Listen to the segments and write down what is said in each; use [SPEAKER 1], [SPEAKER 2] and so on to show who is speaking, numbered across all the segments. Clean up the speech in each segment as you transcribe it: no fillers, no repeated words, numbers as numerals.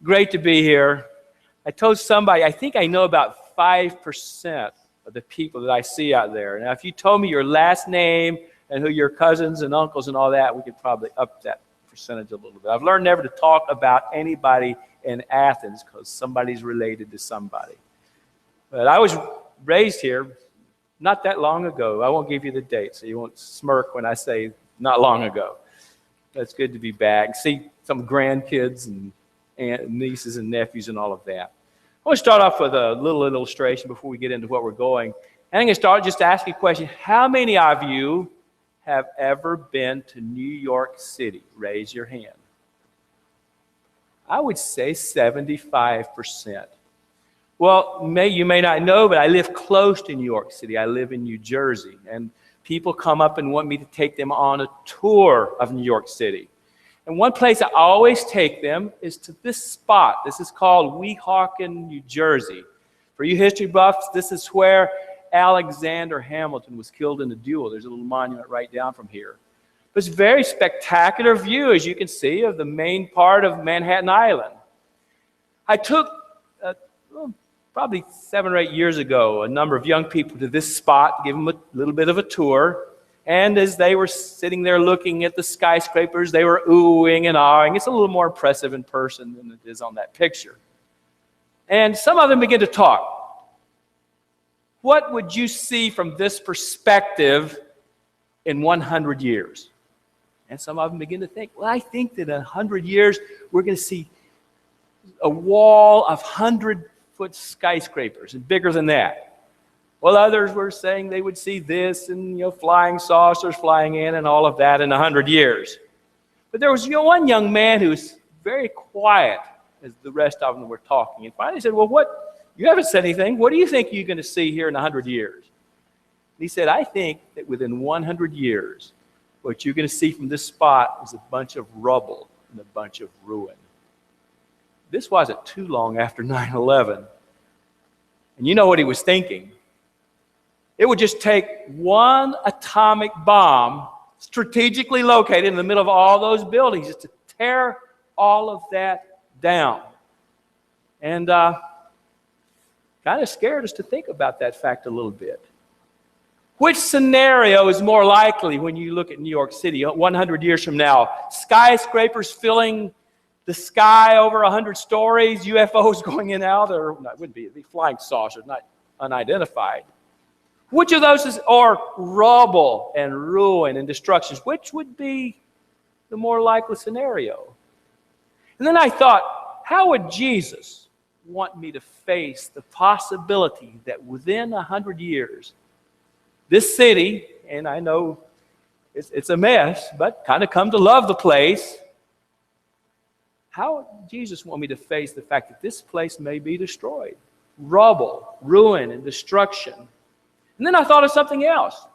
[SPEAKER 1] Great to be here. I told somebody, I think I know about 5% of the people that I see out there. Now, if you told me your last name and who your cousins and uncles and all that, we could probably up that percentage a little bit. I've learned never to talk about anybody in Athens because somebody's related to somebody. But I was raised here not that long ago. I won't give you the date, so you won't smirk when I say not long ago. But it's good to be back. See some grandkids and nieces and nephews and all of that. I want to start off with a little illustration before we get into what we're going. I'm going to start just asking a question. How many of you have ever been to New York City? Raise your hand. I would say 75%. Well, you may not know, but I live close to New York City. I live in New Jersey, and people come up and want me to take them on a tour of New York City. And one place I always take them is to this spot. This is called Weehawken, New Jersey. For you history buffs, this is where Alexander Hamilton was killed in a duel. There's a little monument right down from here. It's a very spectacular view, as you can see, of the main part of Manhattan Island. I took, probably 7 or 8 years ago, a number of young people to this spot to give them a little bit of a tour. And as they were sitting there looking at the skyscrapers, they were oohing and ahhing. It's a little more impressive in person than it is on that picture. And some of them began to talk. What would you see from this perspective in 100 years? And some of them begin to think, well, I think that in 100 years, we're going to see a wall of 100-foot skyscrapers and bigger than that. Well, others were saying they would see this and, flying saucers flying in and all of that in 100 years. But there was one young man who was very quiet as the rest of them were talking. And finally said, well, you haven't said anything. What do you think you're going to see here in 100 years? And he said, I think that within 100 years, what you're going to see from this spot is a bunch of rubble and a bunch of ruin. This wasn't too long after 9/11. And you know what he was thinking. It would just take one atomic bomb strategically located in the middle of all those buildings just to tear all of that down. And kind of scared us to think about that fact a little bit. Which scenario is more likely when you look at New York City 100 years from now? Skyscrapers filling the sky over 100 stories, UFOs going in and out, or no, it'd be flying saucers, not unidentified. Which of those are rubble and ruin and destructions? Which would be the more likely scenario? And then I thought, how would Jesus want me to face the possibility that within 100 years, this city, and I know it's a mess, but kind of come to love the place, how would Jesus want me to face the fact that this place may be destroyed? Rubble, ruin, and destruction. And then I thought of something else.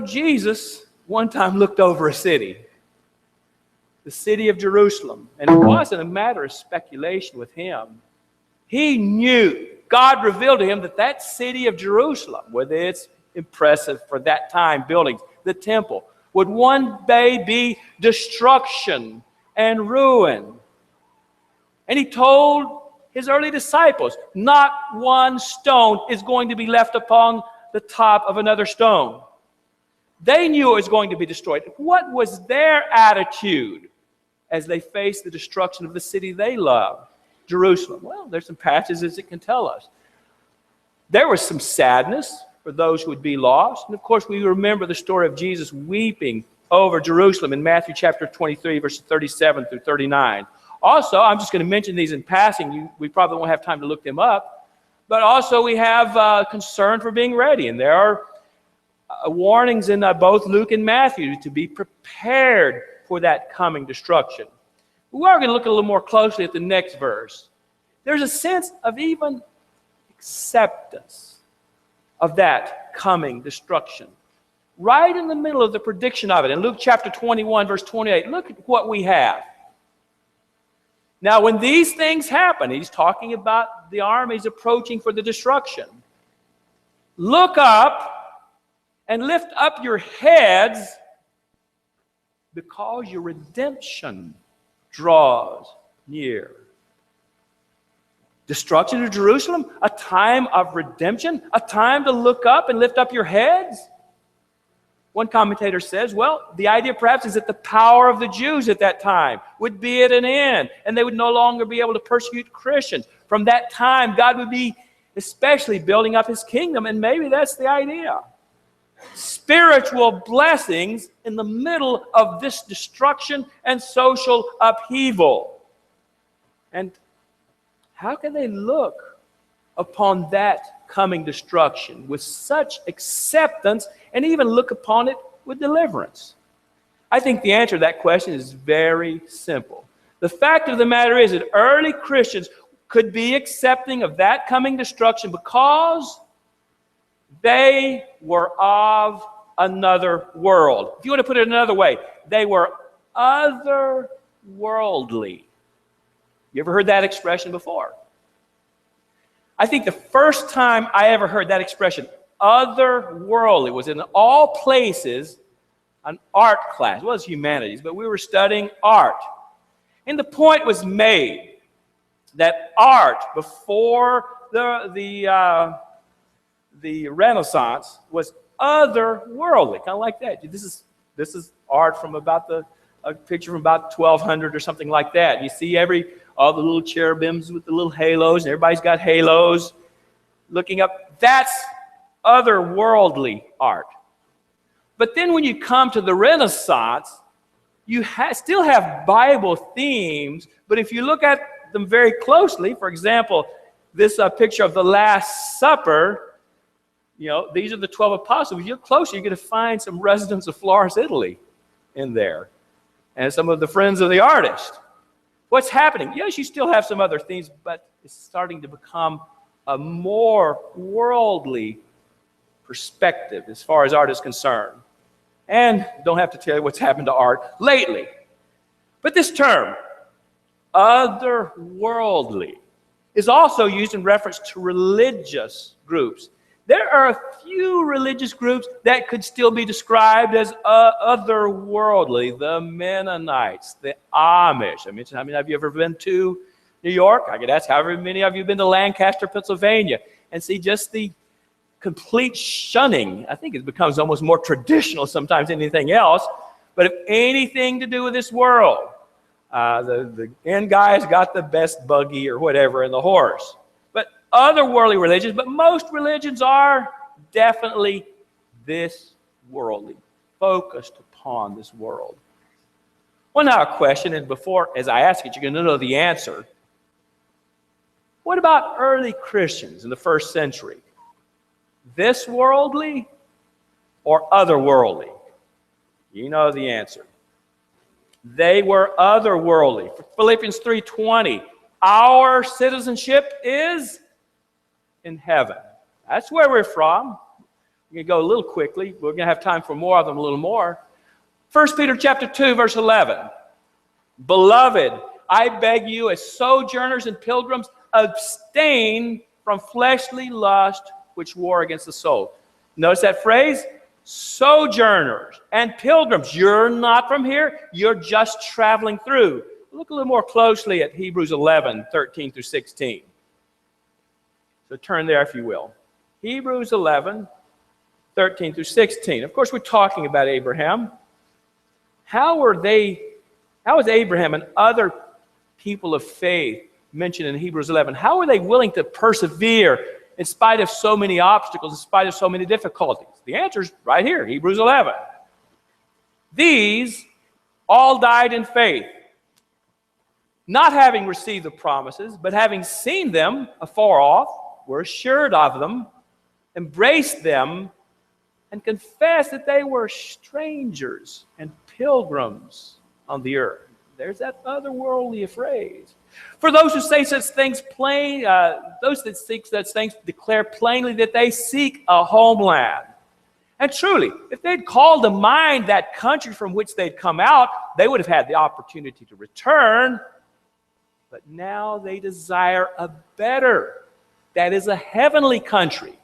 [SPEAKER 1] Jesus one time looked over a city, the city of Jerusalem. And it wasn't a matter of speculation with him. He knew, God revealed to him that city of Jerusalem, with its impressive for that time buildings, the temple, would one day be destruction and ruin. And he told his early disciples, not one stone is going to be left upon the top of another stone. They knew it was going to be destroyed. What was their attitude as they faced the destruction of the city they loved, Jerusalem? Well, there's some passages that can tell us. There was some sadness for those who would be lost. And of course, we remember the story of Jesus weeping over Jerusalem in Matthew chapter 23, verses 37 through 39. Also, I'm just going to mention these in passing. We probably won't have time to look them up. But also we have concern for being ready. And there are warnings in both Luke and Matthew to be prepared for that coming destruction. We are going to look a little more closely at the next verse. There's a sense of even acceptance of that coming destruction. Right in the middle of the prediction of it. In Luke chapter 21, verse 28, look at what we have. Now, when these things happen, he's talking about the armies approaching for the destruction. Look up and lift up your heads because your redemption draws near. Destruction of Jerusalem, a time of redemption, a time to look up and lift up your heads. One commentator says, well, the idea perhaps is that the power of the Jews at that time would be at an end, and they would no longer be able to persecute Christians. From that time, God would be especially building up his kingdom, and maybe that's the idea. Spiritual blessings in the middle of this destruction and social upheaval. And how can they look upon that coming destruction with such acceptance and even look upon it with deliverance? I think the answer to that question is very simple. The fact of the matter is that early Christians could be accepting of that coming destruction because they were of another world. If you want to put it another way, they were otherworldly. You ever heard that expression before? I think the first time I ever heard that expression, otherworldly, was in all places an art class. It was humanities, but we were studying art. And the point was made that art before the Renaissance was otherworldly, kind of like that. This is art from about a picture from about 1200 or something like that. You see all the little cherubims with the little halos, and everybody's got halos looking up. That's otherworldly art. But then when you come to the Renaissance, you still have Bible themes, but if you look at them very closely, for example, this picture of the Last Supper, these are the 12 apostles. If you look closer, you're going to find some residents of Florence, Italy in there, and some of the friends of the artist. What's happening? Yes, you still have some other themes, but it's starting to become a more worldly perspective as far as art is concerned. And don't have to tell you what's happened to art lately. But this term, otherworldly, is also used in reference to religious groups. There are a few religious groups that could still be described as otherworldly. The Mennonites, the Amish. I mentioned, how many of you ever been to New York? I could ask however many of you have been to Lancaster, Pennsylvania, and see just the complete shunning. I think it becomes almost more traditional sometimes than anything else. But if anything to do with this world, the end guy's got the best buggy or whatever in the horse. But other worldly religions, but most religions are definitely this worldly, focused upon this world. Well, now a question, and before, as I ask it, you're going to know the answer. What about early Christians in the first century? This worldly or otherworldly? You know the answer. They were otherworldly. Philippians 3:20, our citizenship is in heaven. That's where we're from. We're going to go a little quickly. We're going to have time for more of them, a little more. 1 Peter chapter 2, verse 11. Beloved, I beg you as sojourners and pilgrims, abstain from fleshly lust which war against the soul. Notice that phrase? Sojourners and pilgrims. You're not from here. You're just traveling through. Look a little more closely at Hebrews 11, 13 through 16. So turn there if you will. Hebrews 11, 13 through 16. Of course, we're talking about Abraham. How was Abraham and other people of faith mentioned in Hebrews 11? How were they willing to persevere in spite of so many obstacles, in spite of so many difficulties? The answer is right here, Hebrews 11. These all died in faith, not having received the promises, but having seen them afar off, were assured of them, embraced them, and confessed that they were strangers and pilgrims on the earth. There's that otherworldly phrase. For those who say such things those that seek such things declare plainly that they seek a homeland. And truly, if they'd called to mind that country from which they'd come out, they would have had the opportunity to return. But now they desire a better, that is a heavenly country.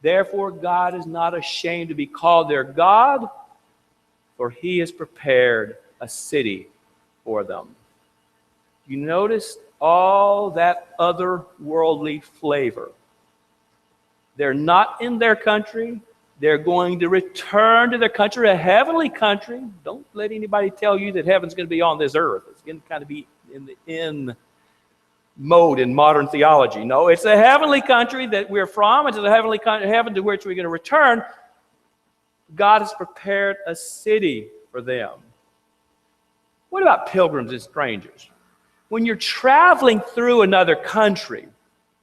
[SPEAKER 1] Therefore, God is not ashamed to be called their God, for he has prepared a city for them. You notice all that otherworldly flavor. They're not in their country. They're going to return to their country, a heavenly country. Don't let anybody tell you that heaven's going to be on this earth. It's going to kind of be in mode in modern theology. No, it's a heavenly country that we're from. It's a heavenly heaven to which we're going to return. God has prepared a city for them. What about pilgrims and strangers? When you're traveling through another country,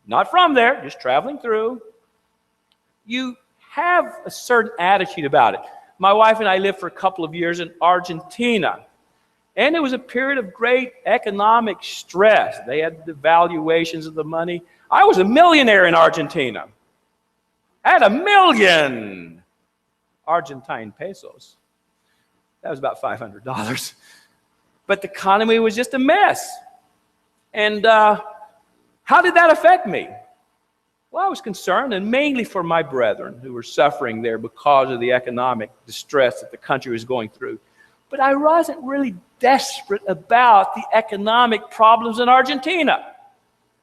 [SPEAKER 1] not from there, just traveling through, you have a certain attitude about it. My wife and I lived for a couple of years in Argentina, and it was a period of great economic stress. They had devaluations of the money. I was a millionaire in Argentina. I had 1 million Argentine pesos. That was about $500. But the economy was just a mess. And how did that affect me? Well, I was concerned, and mainly for my brethren who were suffering there because of the economic distress that the country was going through. But I wasn't really desperate about the economic problems in Argentina.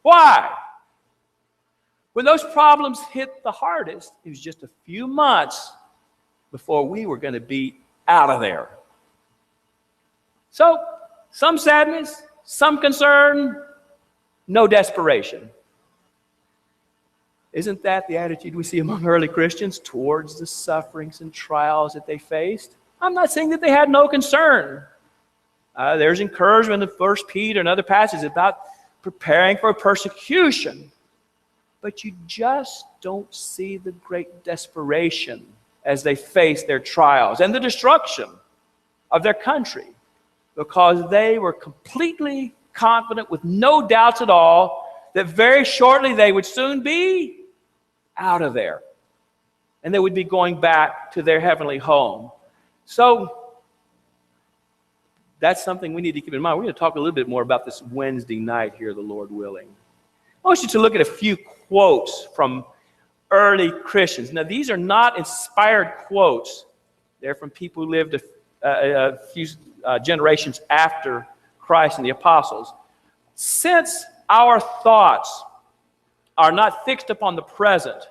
[SPEAKER 1] Why? When those problems hit the hardest, it was just a few months before we were going to be out of there. So, some sadness, some concern, no desperation. Isn't that the attitude we see among early Christians towards the sufferings and trials that they faced? I'm not saying that they had no concern. There's encouragement in 1 Peter and other passages about preparing for persecution. But you just don't see the great desperation as they face their trials and the destruction of their country, because they were completely confident, with no doubts at all, that very shortly they would soon be out of there, and they would be going back to their heavenly home. So that's something we need to keep in mind. We're going to talk a little bit more about this Wednesday night here, the Lord willing. I want you to look at a few quotes from early Christians. Now, these are not inspired quotes. They're from people who lived a few generations after Christ and the apostles. Since our thoughts are not fixed upon the present,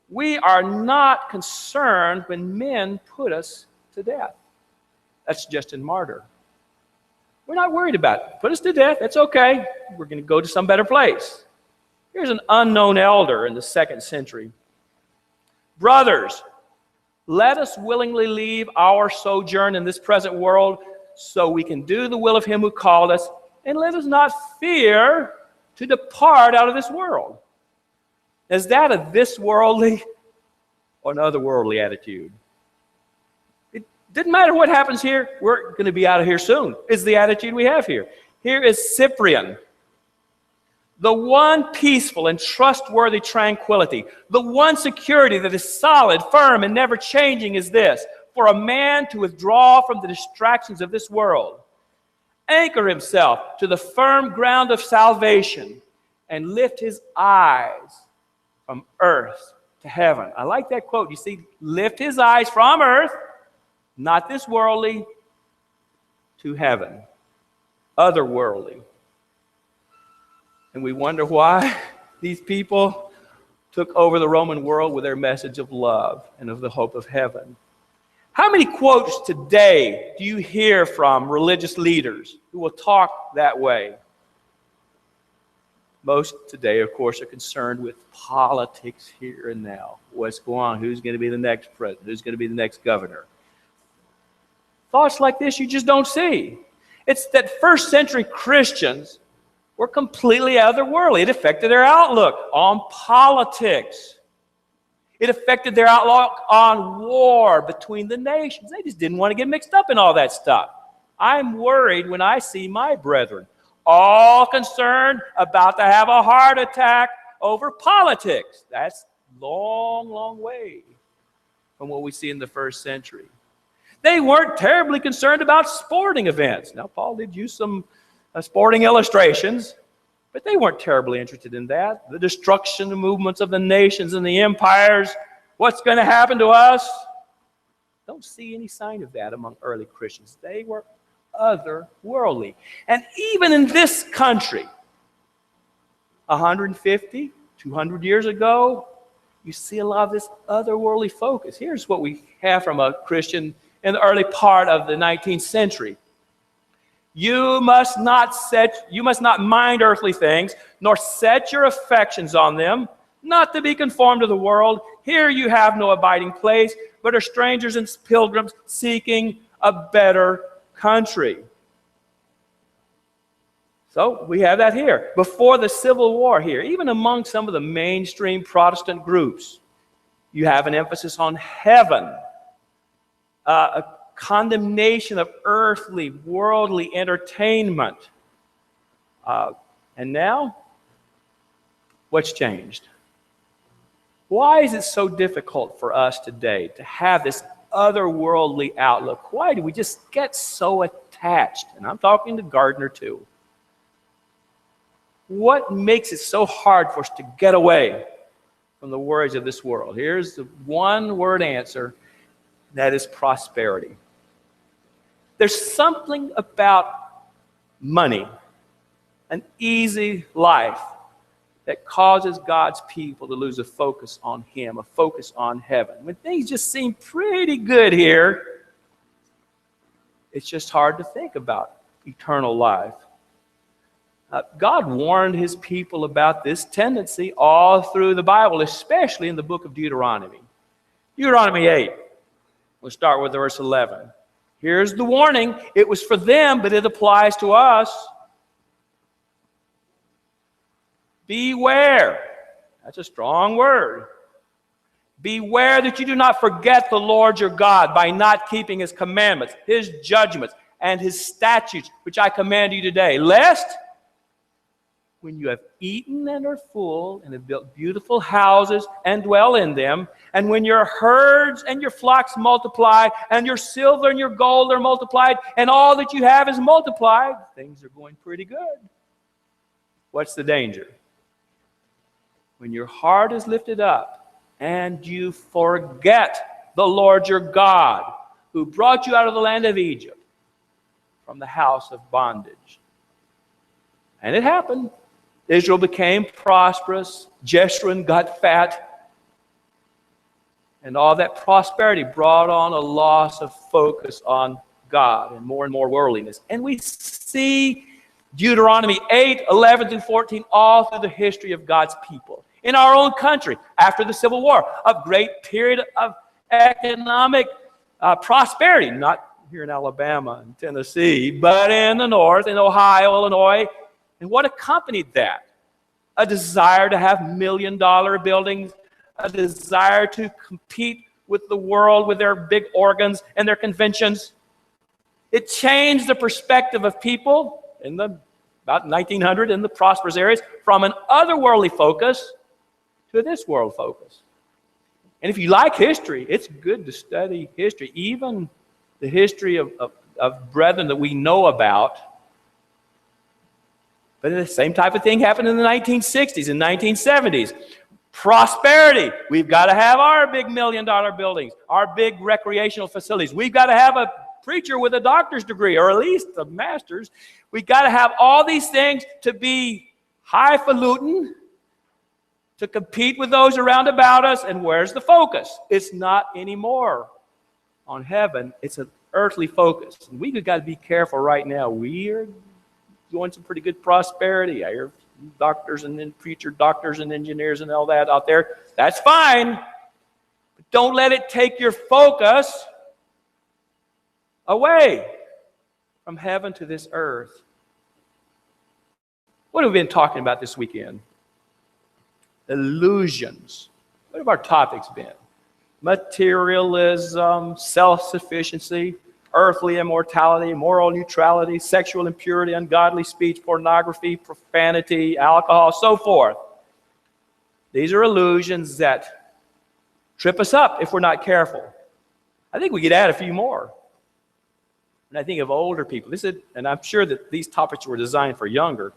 [SPEAKER 1] we are not concerned when men put us to death. That's Justin Martyr. We're not worried about it. Put us to death, that's okay. We're going to go to some better place. Here's an unknown elder in the 2nd century. Brothers, let us willingly leave our sojourn in this present world so we can do the will of him who called us, and let us not fear to depart out of this world. Is that a this worldly or an otherworldly attitude? It didn't matter what happens here, we're going to be out of here soon, is the attitude we have here. Here is Cyprian. The one peaceful and trustworthy tranquility, the one security that is solid, firm, and never changing is this: for a man to withdraw from the distractions of this world, anchor himself to the firm ground of salvation, and lift his eyes from earth to heaven. I like that quote. You see, lift his eyes from earth, not this worldly, to heaven, otherworldly. And we wonder why these people took over the Roman world with their message of love and of the hope of heaven. How many quotes today do you hear from religious leaders who will talk that way? Most today, of course, are concerned with politics here and now. What's going on? Who's going to be the next president? Who's going to be the next governor? Thoughts like this you just don't see. It's that 1st century Christians were completely otherworldly. It affected their outlook on politics. It affected their outlook on war between the nations. They just didn't want to get mixed up in all that stuff. I'm worried when I see my brethren all concerned about to have a heart attack over politics. That's long, long way from what we see in the 1st century. They weren't terribly concerned about sporting events. Now, Paul did use some sporting illustrations, but they weren't terribly interested in that. The destruction, the movements of the nations and the empires, what's going to happen to us? Don't see any sign of that among early Christians. They were otherworldly. And even in this country, 150, 200 years ago, you see a lot of this otherworldly focus. Here's what we have from a Christian in the early part of the 19th century. You must not mind earthly things, nor set your affections on them, not to be conformed to the world. Here you have no abiding place, but are strangers and pilgrims seeking a better country. So we have that here. Before the Civil War here, even among some of the mainstream Protestant groups, you have an emphasis on heaven, a condemnation of earthly, worldly entertainment. And now, what's changed? Why is it so difficult for us today to have this otherworldly outlook? Why do we just get so attached? And I'm talking to Gardner too. What makes it so hard for us to get away from the worries of this world? Here's the one-word answer, that is prosperity. There's something about money, an easy life, that causes God's people to lose a focus on Him, a focus on heaven. When things just seem pretty good here, it's just hard to think about eternal life. God warned His people about this tendency all through the Bible, especially in the book of Deuteronomy. Deuteronomy 8. We'll start with verse 11. Here's the warning. It was for them, but it applies to us. Beware. That's a strong word. Beware that you do not forget the Lord your God by not keeping His commandments, His judgments, and His statutes, which I command you today, lest when you have eaten and are full and have built beautiful houses and dwell in them, and when your herds and your flocks multiply, and your silver and your gold are multiplied, and all that you have is multiplied, things are going pretty good. What's the danger? When your heart is lifted up and you forget the Lord your God, who brought you out of the land of Egypt from the house of bondage. And it happened. Israel became prosperous. Jeshurun got fat. And all that prosperity brought on a loss of focus on God and more worldliness. And we see Deuteronomy 8, 11 through 14 all through the history of God's people. In our own country, after the Civil War, a great period of economic prosperity, not here in Alabama and Tennessee, but in the north, in Ohio, Illinois. And what accompanied that? A desire to have million-dollar buildings, a desire to compete with the world with their big organs and their conventions. It changed the perspective of people in about 1900 in the prosperous areas from an otherworldly focus to this world focus. And if you like history, it's good to study history, even the history of brethren that we know about. But the same type of thing happened in the 1960s and 1970s. Prosperity. We've got to have our big million-dollar buildings, our big recreational facilities. We've got to have a preacher with a doctor's degree, or at least a master's. We've got to have all these things to be highfalutin, to compete with those around about us. And where's the focus? It's not anymore on heaven. It's an earthly focus. And we've got to be careful right now. We are doing some pretty good prosperity. I hear doctors and then preacher doctors and engineers and all that out there. That's fine. But don't let it take your focus away from heaven to this earth. What have we been talking about this weekend? Illusions. What have our topics been? Materialism, self-sufficiency, earthly immortality, moral neutrality, sexual impurity, ungodly speech, pornography, profanity, alcohol, so forth. These are illusions that trip us up if we're not careful. I think we could add a few more. And I think of older people. And I'm sure that these topics were designed for younger.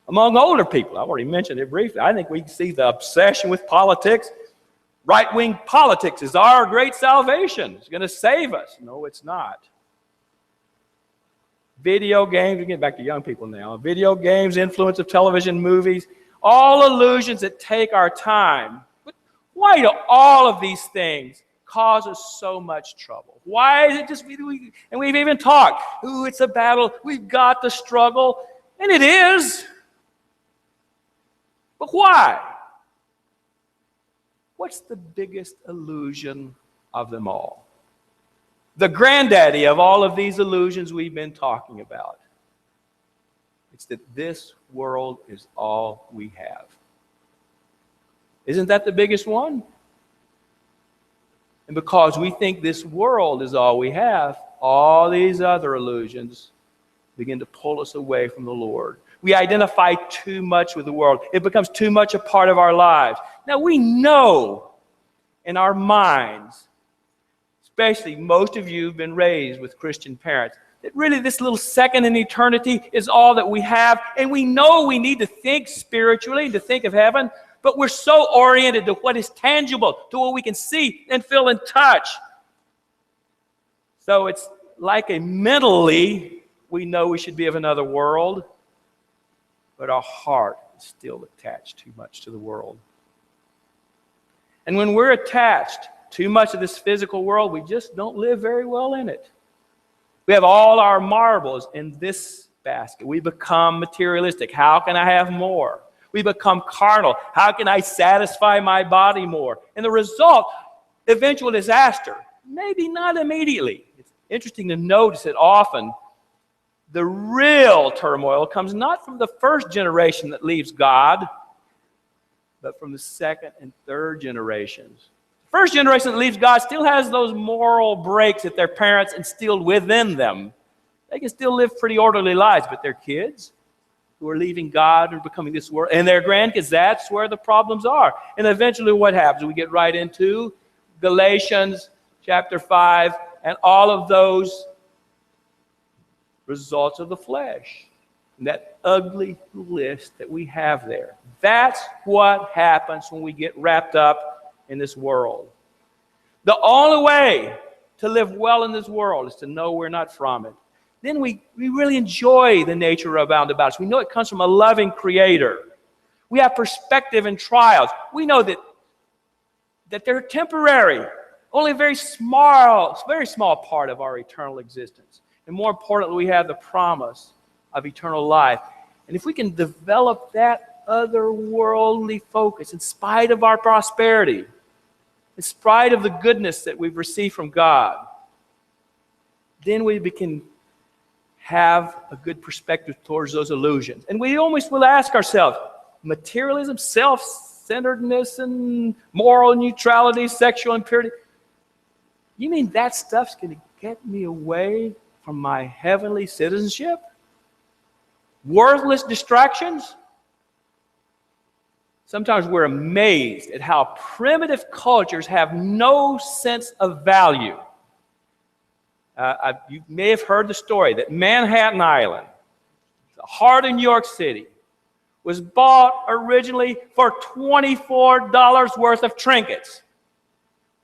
[SPEAKER 1] Among older people, I've already mentioned it briefly, I think we see the obsession with politics. Right-wing politics is our great salvation. It's going to save us. No, it's not. Video games, we're getting back to young people now. Video games, influence of television, movies, all illusions that take our time. But why do all of these things cause us so much trouble? Why is it just, and we've even talked, ooh, it's a battle, we've got to struggle, and it is. But why? What's the biggest illusion of them all? The granddaddy of all of these illusions we've been talking about. It's that this world is all we have. Isn't that the biggest one? And because we think this world is all we have, all these other illusions begin to pull us away from the Lord. We identify too much with the world. It becomes too much a part of our lives. Now we know in our minds, especially most of you have been raised with Christian parents, that really this little second in eternity is all that we have. And we know we need to think spiritually, to think of heaven, but we're so oriented to what is tangible, to what we can see and feel and touch. So it's like mentally, we know we should be of another world, but our heart is still attached too much to the world. And when we're attached too much to this physical world, we just don't live very well in it. We have all our marbles in this basket. We become materialistic. How can I have more? We become carnal. How can I satisfy my body more? And the result, eventual disaster. Maybe not immediately. It's interesting to notice that often the real turmoil comes not from the first generation that leaves God, but from the second and third generations. The first generation that leaves God still has those moral breaks that their parents instilled within them. They can still live pretty orderly lives, but their kids who are leaving God and becoming this world, and their grandkids, that's where the problems are. And eventually what happens? We get right into Galatians chapter 5 and all of those results of the flesh. And that ugly list that we have there. That's what happens when we get wrapped up in this world. The only way to live well in this world is to know we're not from it. Then we really enjoy the nature around about us. We know it comes from a loving Creator. We have perspective in trials. We know that they're temporary. Only a very small part of our eternal existence. And more importantly, we have the promise of eternal life. And if we can develop that otherworldly focus in spite of our prosperity, in spite of the goodness that we've received from God, then we can have a good perspective towards those illusions. And we almost will ask ourselves, materialism, self-centeredness, and moral neutrality, sexual impurity, you mean that stuff's going to get me away from my heavenly citizenship? Worthless distractions? Sometimes we're amazed at how primitive cultures have no sense of value. You may have heard the story that Manhattan Island, the heart of New York City, was bought originally for $24 worth of trinkets.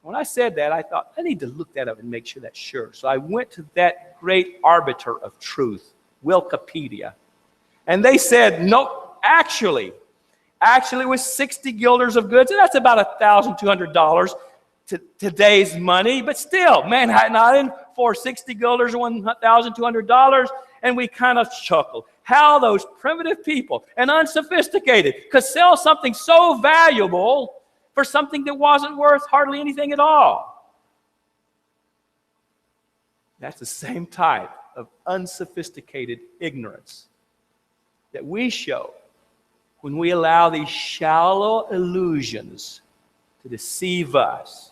[SPEAKER 1] When I said that, I thought, I need to look that up and make sure that's sure. So I went to that great arbiter of truth, Wikipedia. And they said, no, actually it was 60 guilders of goods, and that's about $1,200 to today's money. But still, Manhattan Island for 60 guilders, $1,200, and we kind of chuckled. How those primitive people and unsophisticated could sell something so valuable for something that wasn't worth hardly anything at all. That's the same type of unsophisticated ignorance that we show when we allow these shallow illusions to deceive us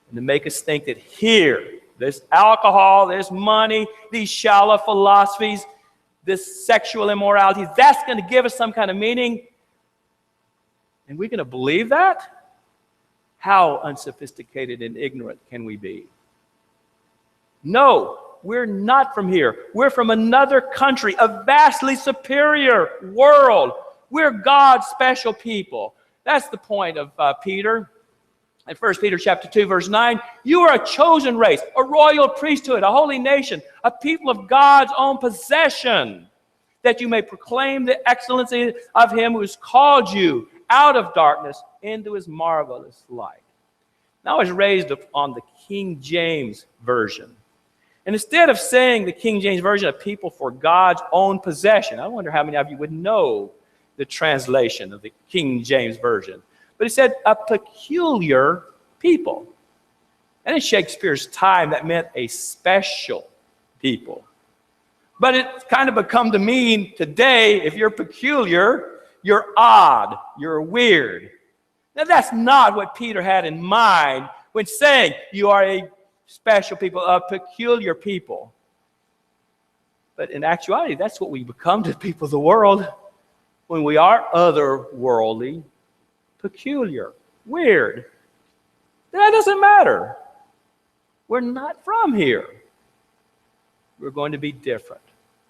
[SPEAKER 1] and to make us think that here, this alcohol, this money, these shallow philosophies, this sexual immorality, that's going to give us some kind of meaning. And we're going to believe that? How unsophisticated and ignorant can we be? No, we're not from here. We're from another country, a vastly superior world. We're God's special people. That's the point of Peter. In 1 Peter chapter 2, verse 9, you are a chosen race, a royal priesthood, a holy nation, a people of God's own possession, that you may proclaim the excellency of him who has called you out of darkness into his marvelous light. Now, I was raised on the King James Version. And instead of saying the King James Version, a people for God's own possession, I wonder how many of you would know the translation of the King James Version. But it said a peculiar people. And in Shakespeare's time, that meant a special people. But it's kind of become to mean today, if you're peculiar, you're odd, you're weird. Now, that's not what Peter had in mind when saying you are a special people, a peculiar people. But in actuality, that's what we become to people of the world when we are otherworldly, peculiar, weird. That doesn't matter. We're not from here. We're going to be different.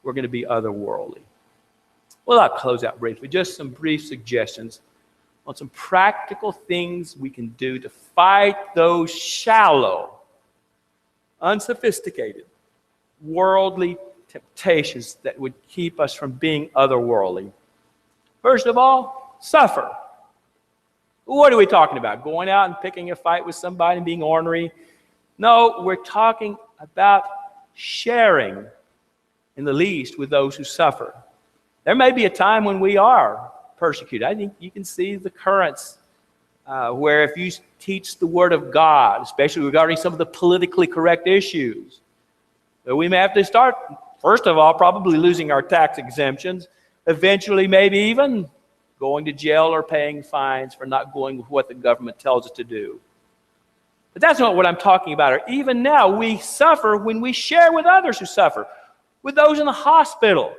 [SPEAKER 1] We're going to be otherworldly. Well, I'll close out briefly. Just some brief suggestions on some practical things we can do to fight those shallow, unsophisticated, worldly temptations that would keep us from being otherworldly. First of all, suffer. What are we talking about? Going out and picking a fight with somebody and being ornery? No, we're talking about sharing, in the least, with those who suffer. There may be a time when we are persecuted. I think you can see the currents where if you teach the Word of God, especially regarding some of the politically correct issues, we may have to start, first of all, probably losing our tax exemptions, eventually maybe even going to jail or paying fines for not going with what the government tells us to do. But that's not what I'm talking about. Or even now, we suffer when we share with others who suffer, with those in the hospital.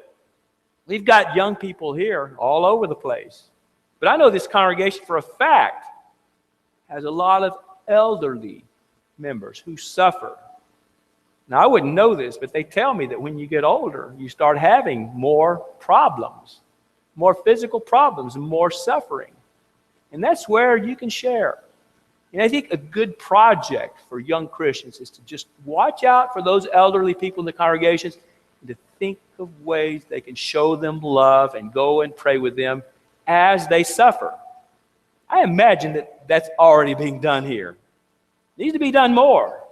[SPEAKER 1] We've got young people here all over the place. But I know this congregation for a fact has a lot of elderly members who suffer. Now, I wouldn't know this, but they tell me that when you get older, you start having more problems, more physical problems, and more suffering. And that's where you can share. And I think a good project for young Christians is to just watch out for those elderly people in the congregations and to think of ways they can show them love and go and pray with them as they suffer. I imagine that that's already being done here. It needs to be done more.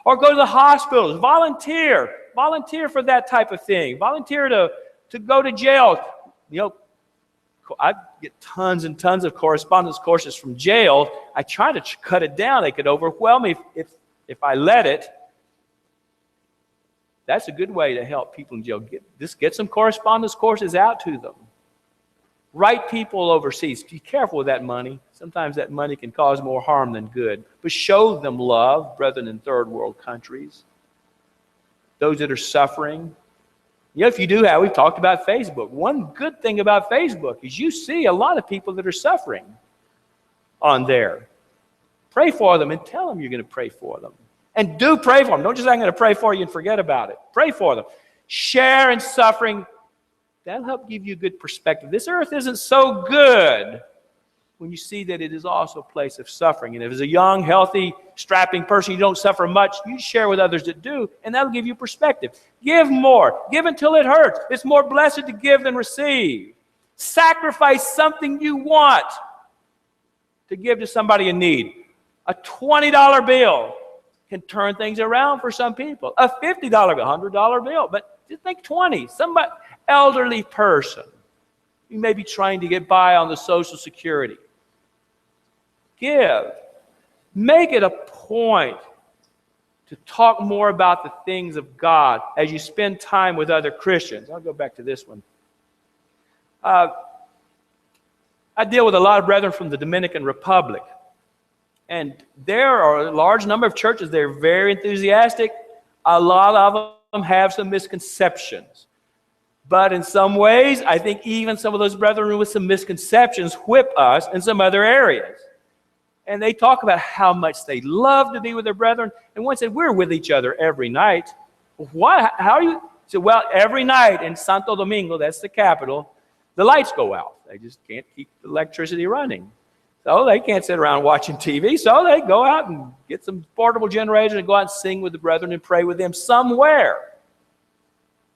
[SPEAKER 1] Or go to the hospitals, volunteer for that type of thing. Volunteer to go to jail. You know, I get tons and tons of correspondence courses from jail. I try to cut it down. They could overwhelm me if I let it. That's a good way to help people in jail. Get some correspondence courses out to them. Write people overseas. Be careful with that money. Sometimes that money can cause more harm than good. But show them love, brethren in third world countries. Those that are suffering. You know, if you do have, we've talked about Facebook. One good thing about Facebook is you see a lot of people that are suffering on there. Pray for them and tell them you're going to pray for them. And do pray for them. Don't just say, I'm going to pray for you and forget about it. Pray for them. Share in suffering. That'll help give you a good perspective. This earth isn't so good when you see that it is also a place of suffering. And if as a young, healthy, strapping person you don't suffer much, you share with others that do, and that'll give you perspective. Give more. Give until it hurts. It's more blessed to give than receive. Sacrifice something you want to give to somebody in need. A $20 bill can turn things around for some people. A $50 bill, $100 bill, but just think 20. Somebody, elderly person, you may be trying to get by on the Social Security. Give. Make it a point to talk more about the things of God as you spend time with other Christians. I'll go back to this one. I deal with a lot of brethren from the Dominican Republic. And there are a large number of churches. They're very enthusiastic. A lot of them have some misconceptions. But in some ways, I think even some of those brethren with some misconceptions whip us in some other areas. And they talk about how much they love to be with their brethren. And one said, we're with each other every night. What? How are you? He said, well, every night in Santo Domingo, that's the capital, the lights go out. They just can't keep the electricity running. So they can't sit around watching TV. So they go out and get some portable generators and go out and sing with the brethren and pray with them somewhere.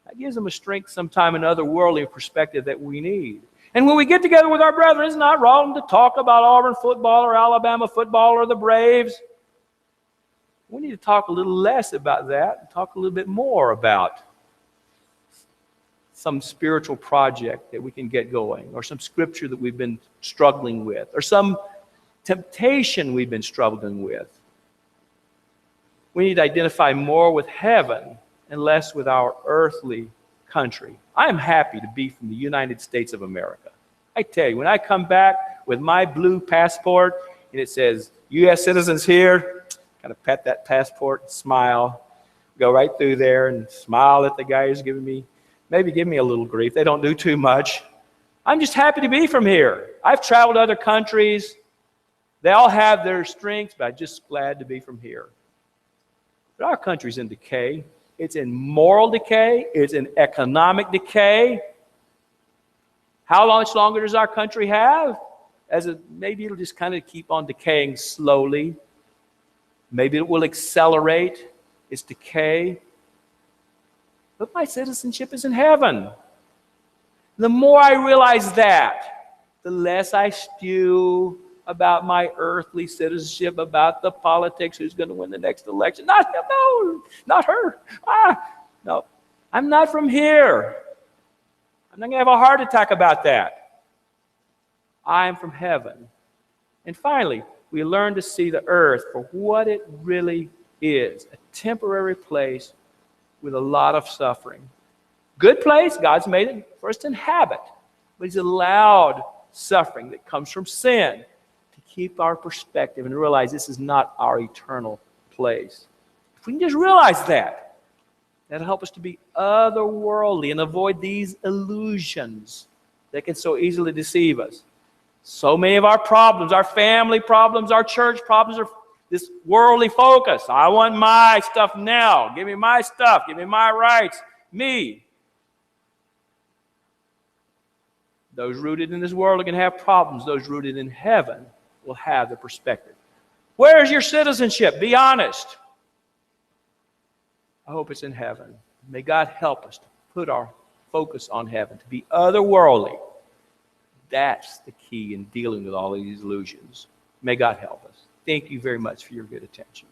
[SPEAKER 1] That gives them a strength sometime in otherworldly perspective that we need. And when we get together with our brethren, it's not wrong to talk about Auburn football or Alabama football or the Braves. We need to talk a little less about that and talk a little bit more about some spiritual project that we can get going, or some scripture that we've been struggling with, or some temptation we've been struggling with. We need to identify more with heaven and less with our earthly country. I am happy to be from the United States of America. I tell you, when I come back with my blue passport and it says U.S. citizens here, kind of pet that passport and smile, go right through there and smile at the guy who's giving me, maybe give me a little grief. They don't do too much. I'm just happy to be from here. I've traveled to other countries. They all have their strengths, but I'm just glad to be from here. But our country's in decay. It's in moral decay. It's in economic decay. How much longer does our country have? Maybe it'll just kind of keep on decaying slowly. Maybe it will accelerate its decay. But my citizenship is in heaven. The more I realize that, the less I stew about my earthly citizenship, about the politics, who's going to win the next election. No, not her. No, I'm not from here. I'm not going to have a heart attack about that. I'm from heaven. And finally, we learn to see the earth for what it really is, a temporary place with a lot of suffering. Good place, God's made it for us to inhabit, but He's allowed suffering that comes from sin to keep our perspective and realize this is not our eternal place. If we can just realize that, that'll help us to be otherworldly and avoid these illusions that can so easily deceive us. So many of our problems, our family problems, our church problems are this worldly focus. I want my stuff now. Give me my stuff. Give me my rights. Me. Those rooted in this world are going to have problems. Those rooted in heaven will have the perspective. Where is your citizenship? Be honest. I hope it's in heaven. May God help us to put our focus on heaven, to be otherworldly. That's the key in dealing with all of these illusions. May God help us. Thank you very much for your good attention.